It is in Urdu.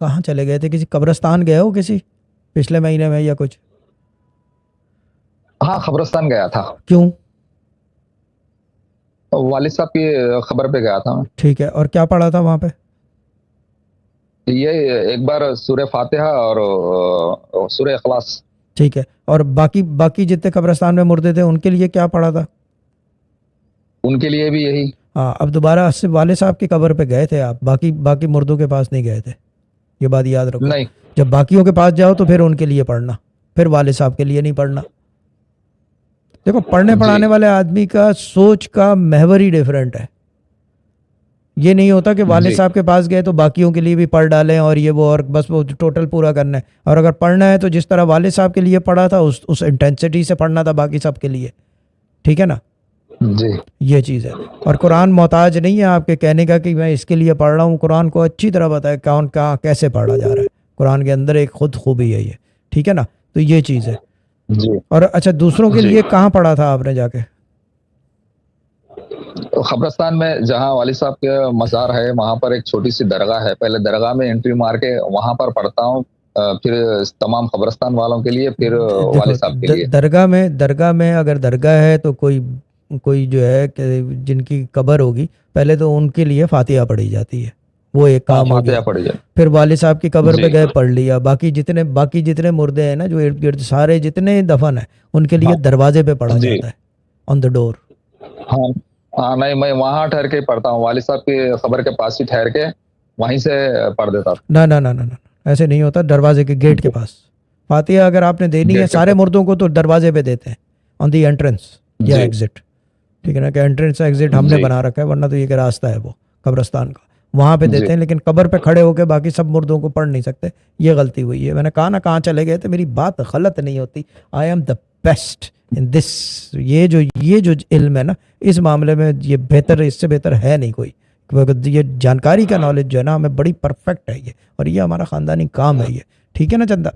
کہاں چلے گئے تھے؟ کسی قبرستان گئے ہو کسی پچھلے مہینے میں یا کچھ؟ ہاں قبرستان گیا تھا، کیوں؟ والد صاحب کی خبر پہ گیا تھا میں. ٹھیک ہے، اور کیا پڑھا تھا وہاں پہ؟ یہ ایک بار سورہ فاتحہ اور سورہ اخلاص. ٹھیک ہے، اور باقی جتنے قبرستان میں مردے تھے ان کے لیے کیا پڑھا تھا؟ ان کے لیے بھی یہی. ہاں، اب دوبارہ سے والد صاحب کی قبر پہ گئے تھے آپ، باقی مردوں کے پاس نہیں گئے تھے، یہ بات یاد رکھو. نہیں. جب باقیوں کے پاس جاؤ تو پھر ان کے لیے پڑھنا، پھر والد صاحب کے لیے نہیں پڑھنا. دیکھو پڑھنے پڑھانے والے آدمی کا سوچ کا محور ہی ڈیفرنٹ ہے. یہ نہیں ہوتا کہ والد صاحب کے پاس گئے تو باقیوں کے لیے بھی پڑھ ڈالیں اور یہ وہ، اور بس وہ ٹوٹل پورا کرنا ہے. اور اگر پڑھنا ہے تو جس طرح والد صاحب کے لیے پڑھا تھا اس انٹینسٹی سے پڑھنا تھا باقی سب کے لیے. ٹھیک ہے نا؟ جی یہ چیز ہے. اور قرآن محتاج نہیں ہے آپ کے کہنے کا کہ میں اس کے لیے پڑھ رہا ہوں. قرآن کو اچھی طرح بتایا کون کہاں کیسے پڑھا جا رہا ہے. قرآن کے اندر ایک خود خوبی ہے یہ. ٹھیک ہے نا؟ تو یہ چیز ہے. جی. اور اچھا دوسروں کے لیے کہاں پڑھا تھا آپ نے جا کے؟ قبرستان میں جہاں والد صاحب کے مزار ہے وہاں پر ایک چھوٹی سی درگاہ ہے، پہلے درگاہ میں انٹری مار کے وہاں پر پڑھتا ہوں، پھر تمام قبرستان والوں کے لیے، پھر دیکھو والد صاحب کے لیے. درگاہ میں اگر درگاہ ہے تو کوئی جو ہے کہ جن کی قبر ہوگی پہلے تو ان کے لیے فاتحہ پڑھی جاتی ہے، وہ ایک کام ہو گیا. فاتحہ پڑھی جائے. پھر والد صاحب کی قبر پہ گئے پڑھ لیا. باقی جتنے مردے ہیں نا جو ارد گرد سارے جتنے دفن ہیں ان کے لیے دروازے پہ پڑھا جاتا ہے، آن دا ڈور. ہاں نہیں، میں وہاں ٹھہر کے پڑھتا ہوں، والد صاحب کی خبر کے پاس ہی ٹھہر کے وہیں سے پڑھ دیتا. نہ ایسے نہیں ہوتا. دروازے کے گیٹ کے پاس فاتحہ اگر آپ نے دینی ہے سارے مردوں کو تو دروازے پہ دیتے ہیں، آن دی انٹرنس یا ایگزٹ. ٹھیک ہے نا؟ کہ انٹرنس ایگزٹ ہم نے بنا رکھا ہے، ورنہ تو یہ کہ راستہ ہے وہ قبرستان کا وہاں پہ دیتے ہیں. لیکن قبر پہ کھڑے ہو کے باقی سب مردوں کو پڑھ نہیں سکتے. یہ غلطی ہوئی ہے. میں نے کہا نا کہاں چلے گئے تھے. میری بات غلط نہیں ہوتی. I am the best in this. یہ جو علم ہے نا اس معاملے میں یہ بہتر، اس سے بہتر ہے نہیں کوئی. یہ جانکاری کا نالج جو ہے نا ہمیں بڑی پرفیکٹ ہے یہ، اور یہ ہمارا خاندانی کام ہے یہ. ٹھیک ہے نا چندہ؟